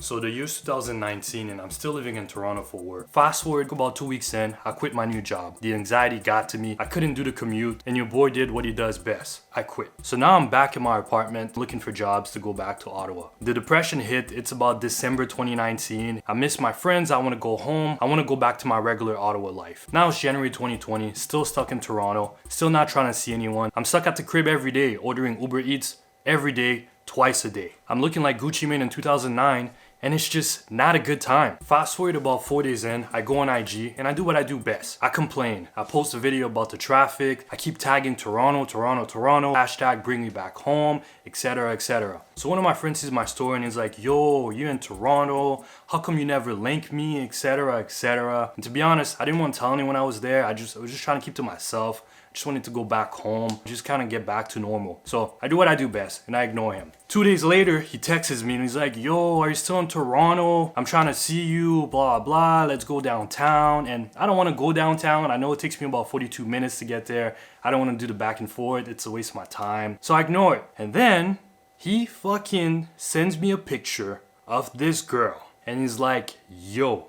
So the year's 2019 and I'm still living in Toronto for work. Fast forward about 2 weeks in, I quit my new job. The anxiety got to me. I couldn't do the commute and your boy did what he does best. I quit. So now I'm back in my apartment looking for jobs to go back to Ottawa. The depression hit. It's about December 2019. I miss my friends. I want to go home. I want to go back to my regular Ottawa life. Now it's January 2020. Still stuck in Toronto. Still not trying to see anyone. I'm stuck at the crib every day ordering Uber Eats every day, twice a day. I'm looking like Gucci Mane in 2009. And it's just not a good time. Fast forward about 4 days in, I go on IG and I do what I do best. I complain. I post a video about the traffic. I keep tagging Toronto, Toronto, Toronto, hashtag bring me back home, etc, etc. So one of my friends sees my story and he's like, yo, you're in Toronto. How come you never link me, etc, etc. And to be honest, I didn't want to tell anyone I was there. I was just trying to keep to myself. I just wanted to go back home, just kind of get back to normal. So I do what I do best and I ignore him. 2 days later, he texts me and he's like, yo, are you still in Toronto? I'm trying to see you, blah, blah, let's go downtown. And I don't want to go downtown. I know it takes me about 42 minutes to get there. I don't want to do the back and forth. It's a waste of my time. So I ignore it. And then he fucking sends me a picture of this girl. And he's like, yo,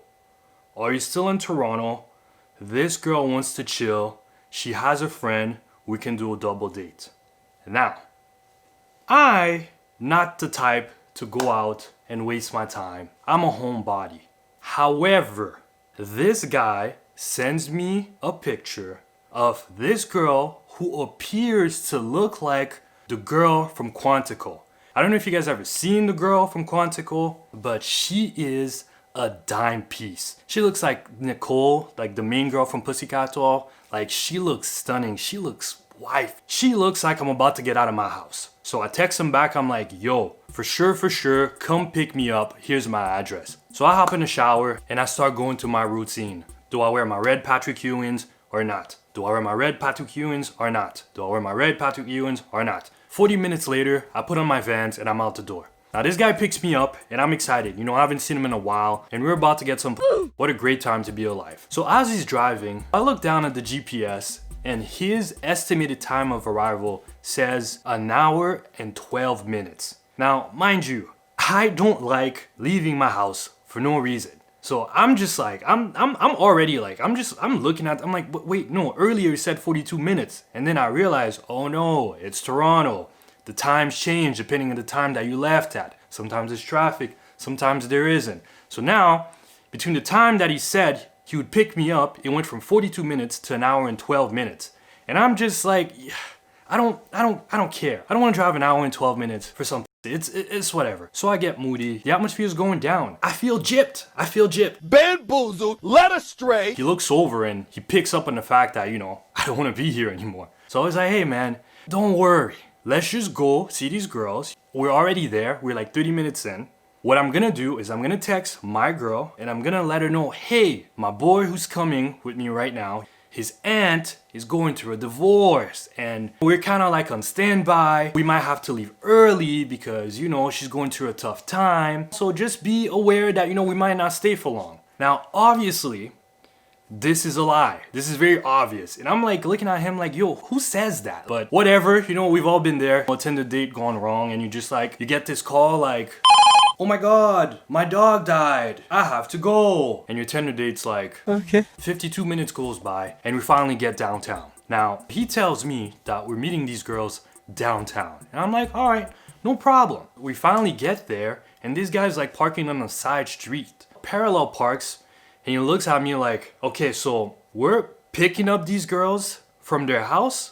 are you still in Toronto? This girl wants to chill. She has a friend. We can do a double date. Now, not the type to go out and waste my time. I'm a homebody. However, this guy sends me a picture of this girl who appears to look like the girl from Quantico. I don't know if you guys ever seen the girl from Quantico, but she is a dime piece. She looks like Nicole, like the main girl from Pussycat Doll. Like, she looks stunning. She looks wife. She looks like I'm about to get out of my house. So I text him back. I'm like, yo, for sure, come pick me up. Here's my address. So I hop in the shower and I start going to my routine. Do I wear my red Patrick Ewings or not? Do I wear my red Patrick Ewings or not? Do I wear my red Patrick Ewings or not? 40 minutes later, I put on my Vans and I'm out the door. Now this guy picks me up and I'm excited. You know, I haven't seen him in a while and we're about to get some. What a great time to be alive. So as he's driving, I look down at the GPS and his estimated time of arrival says 1 hour and 12 minutes. Now, mind you, I don't like leaving my house for no reason. So I'm just like, I'm already like, I'm looking at, I'm like, but wait, no, earlier you said 42 minutes. And then I realized, oh no, it's Toronto. The times change depending on the time that you left at. Sometimes there's traffic, sometimes there isn't. So now, between the time that he said he would pick me up, it went from 42 minutes to 1 hour and 12 minutes. And I'm just like, I don't care. I don't want to drive 1 hour and 12 minutes for something. It's whatever. So I get moody. The atmosphere is going down. I feel gypped. Bamboozled, led astray. He looks over and he picks up on the fact that, you know, I don't want to be here anymore. So I was like, hey man, don't worry. Let's just go see these girls. We're already there. We're like 30 minutes in. What I'm gonna do is I'm gonna text my girl and I'm gonna let her know, hey, my boy who's coming with me right now, his aunt is going through a divorce and we're kind of like on standby. We might have to leave early because, you know, she's going through a tough time. So just be aware that, you know, we might not stay for long. Now, obviously, this is a lie. This is very obvious. And I'm like looking at him like, yo, who says that? But whatever, you know, we've all been there. A Tinder date gone wrong and you just like, you get this call like, oh my God, my dog died. I have to go. And your Tinder date's like, okay. 52 minutes goes by and we finally get downtown. Now, he tells me that we're meeting these girls downtown. And I'm like, all right, no problem. We finally get there and this guy's like parking on a side street. Parallel parks. And he looks at me like, okay, so we're picking up these girls from their house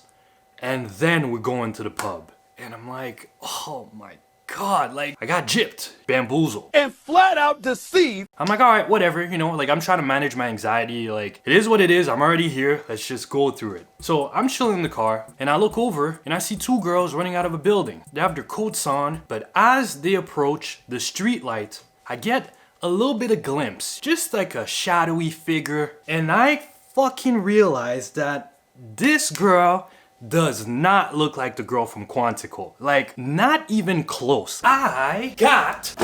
and then we're going to the pub. And I'm like, oh my God, like I got gypped, bamboozled. And flat out deceived. I'm like, all right, whatever, you know, like I'm trying to manage my anxiety. Like it is what it is. I'm already here. Let's just go through it. So I'm chilling in the car and I look over and I see 2 girls running out of a building. They have their coats on, but as they approach the street light, I get a little bit of glimpse, just like a shadowy figure. And I fucking realized that this girl does not look like the girl from Quantico. Like, not even close. I got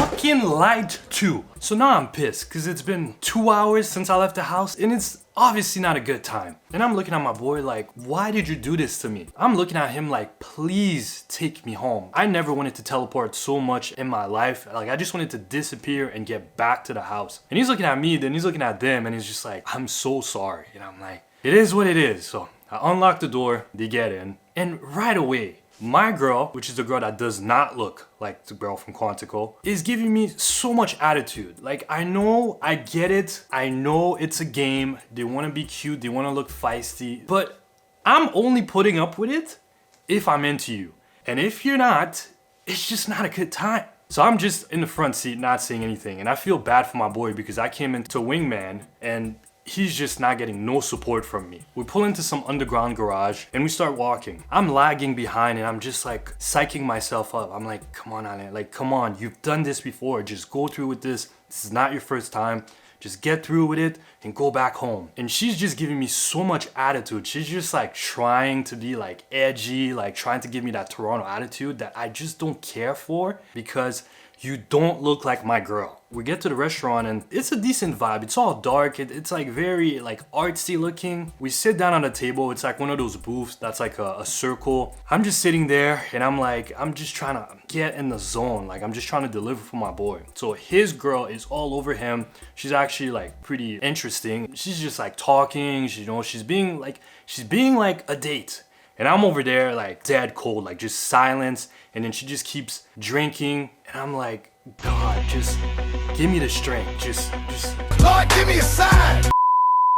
fucking lied to. So now I'm pissed because it's been 2 hours since I left the house and it's obviously not a good time. And I'm looking at my boy like, why did you do this to me? I'm looking at him like, please take me home. I never wanted to teleport so much in my life. Like, I just wanted to disappear and get back to the house. And he's looking at me, then he's looking at them, and he's just like, I'm so sorry. And I'm like, it is what it is. So I unlock the door, they get in, and right away, my girl, which is the girl that does not look like the girl from Quantico, is giving me so much attitude. Like, I know, I get it. I know it's a game. They want to be cute. They want to look feisty. But I'm only putting up with it if I'm into you. And if you're not, it's just not a good time. So I'm just in the front seat, not saying anything. And I feel bad for my boy because I came into Wingman and he's just not getting no support from me. We pull into some underground garage and we start walking. I'm lagging behind and I'm just like psyching myself up. I'm like, come on, Alan. Like, come on. You've done this before. Just go through with this. This is not your first time. Just get through with it and go back home. And she's just giving me so much attitude. She's just like trying to be like edgy, like trying to give me that Toronto attitude that I just don't care for because you don't look like my girl. We get to the restaurant and it's a decent vibe. It's all dark. It's like very like artsy looking. We sit down on a table. It's like one of those booths that's like a circle. I'm just sitting there and I'm like, I'm just trying to get in the zone. Like, I'm just trying to deliver for my boy. So his girl is all over him. She's actually like pretty interesting. She's just like talking. She, you know, she's being like a date. And I'm over there like dead cold, like just silence. And then she just keeps drinking. And I'm like, God, just give me the strength. Just Lord, give me a sign.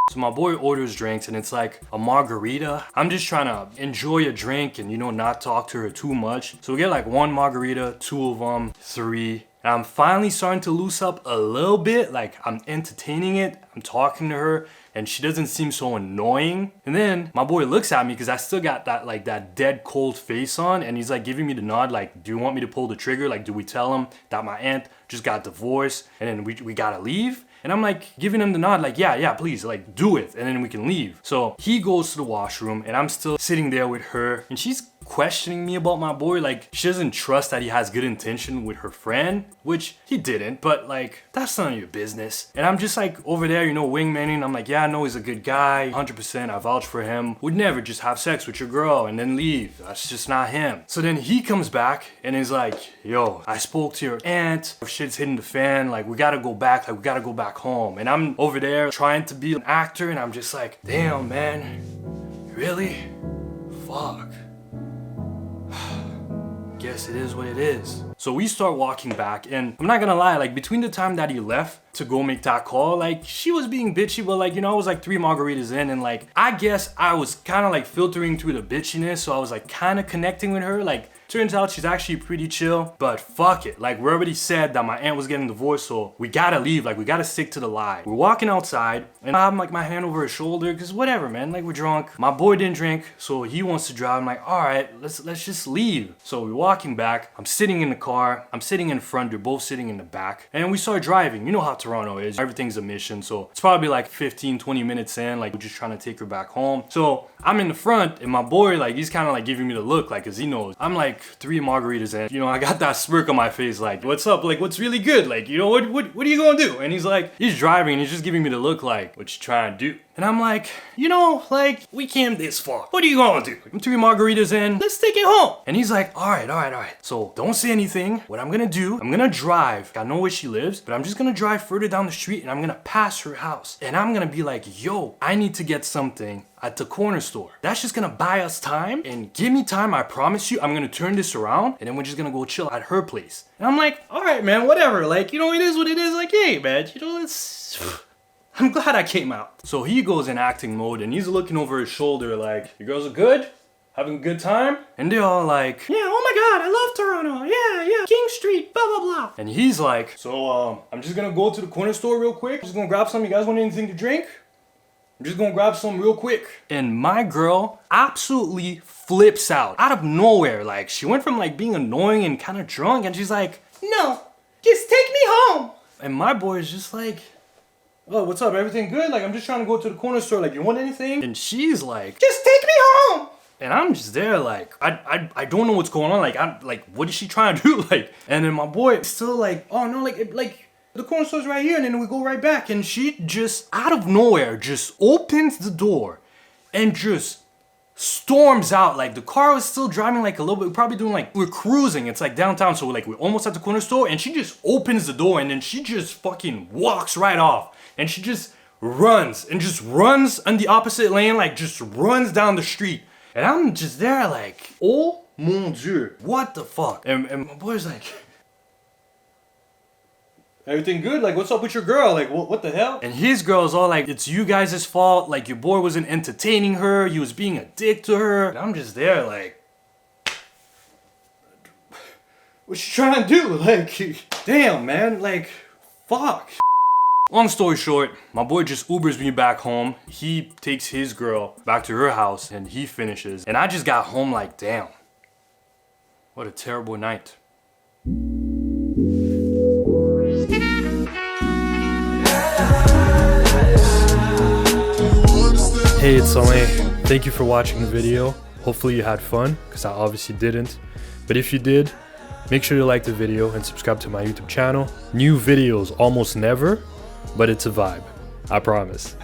So my boy orders drinks and it's like a margarita. I'm just trying to enjoy a drink and, you know, not talk to her too much. So we get like 1 margarita, 2 of them, 3. And I'm finally starting to loose up a little bit. Like, I'm entertaining it. I'm talking to her and she doesn't seem so annoying. And then my boy looks at me because I still got that like that dead cold face on and he's like giving me the nod like, do you want me to pull the trigger? Like, do we tell him that my aunt just got divorced and then we gotta leave? And I'm like giving him the nod like, yeah, please, like do it and then we can leave. So he goes to the washroom and I'm still sitting there with her and she's questioning me about my boy. Like, she doesn't trust that he has good intention with her friend, which he didn't, but like, that's none of your business. And I'm just like over there, you know, wingmaning. I'm like, yeah, I know he's a good guy, 100%, I vouch for him. Would never just have sex with your girl and then leave. That's just not him. So then he comes back and is like, yo, I spoke to your aunt. Shit's hitting the fan. Like, we gotta go back. Like, we gotta go back home. And I'm over there trying to be an actor and I'm just like, damn, man, really? Fuck. Guess it is what it is. So we start walking back and I'm not gonna lie, like between the time that he left to go make that call, like she was being bitchy, but like, you know, I was like 3 margaritas in and like, I guess I was kind of like filtering through the bitchiness. So I was like kind of connecting with her. Like, turns out she's actually pretty chill, but fuck it. Like, we already said that my aunt was getting divorced, so we gotta leave. Like, we gotta stick to the lie. We're walking outside, and I have like my hand over her shoulder, cause whatever, man. Like, we're drunk. My boy didn't drink, so he wants to drive. I'm like, all right, let's just leave. So we're walking back. I'm sitting in the car. I'm sitting in front. They're both sitting in the back, and we start driving. You know how Toronto is. Everything's a mission, so it's probably like 15, 20 minutes in. Like, we're just trying to take her back home. So I'm in the front, and my boy, like, he's kind of like giving me the look, like, cause he knows. I'm like 3 margaritas in, you know, I got that smirk on my face, like, what's up? Like, what's really good? Like, you know, what are you gonna do? And he's like, he's driving and he's just giving me the look like, what you trying to do? And I'm like, you know, like, we came this far. What are you gonna do? I'm 3 margaritas in, let's take it home. And he's like, all right. So don't say anything. What I'm gonna do, I'm gonna drive. I know where she lives, but I'm just gonna drive further down the street and I'm gonna pass her house. And I'm gonna be like, yo, I need to get something at the corner store. That's just gonna buy us time and give me time. I promise you, I'm gonna turn this around and then we're just gonna go chill at her place. And I'm like, all right, man, whatever. Like, you know, it is what it is. Like, hey, man, you know, I'm glad I came out. So he goes in acting mode and he's looking over his shoulder like, you girls are good? Having a good time? And they're all like, yeah, oh my God, I love Toronto. Yeah, King Street, blah, blah, blah. And he's like, so I'm just gonna go to the corner store real quick. Just gonna grab some. You guys want anything to drink? I'm just gonna grab some real quick. And my girl absolutely flips out of nowhere. Like, she went from like being annoying and kind of drunk and she's like, no, just take me home. And my boy is just like, oh, what's up? Everything good? Like, I'm just trying to go to the corner store. Like, you want anything? And she's like, just take me home. And I'm just there like, I don't know what's going on. Like, what is she trying to do? Like, and then my boy still like, oh no, like the corner store's right here, and then we go right back. And she just out of nowhere just opens the door and just storms out. Like the car was still driving like a little bit, probably doing like, we're cruising, it's like downtown, so like we're almost at the corner store, and she just opens the door and then she just fucking walks right off. And she just runs on the opposite lane, like just runs down the street. And I'm just there like, oh mon dieu, what the fuck? And my boy's like, everything good? Like, what's up with your girl? Like, what the hell? And his girl's all like, it's you guys' fault. Like, your boy wasn't entertaining her. He was being a dick to her. And I'm just there like, what you trying to do? Like, damn, man. Like, fuck. Long story short, my boy just Ubers me back home. He takes his girl back to her house and he finishes. And I just got home like, damn, what a terrible night. Hey, it's Alain. Thank you for watching the video. Hopefully you had fun, because I obviously didn't. But if you did, make sure you like the video and subscribe to my YouTube channel. New videos almost never, but it's a vibe. I promise.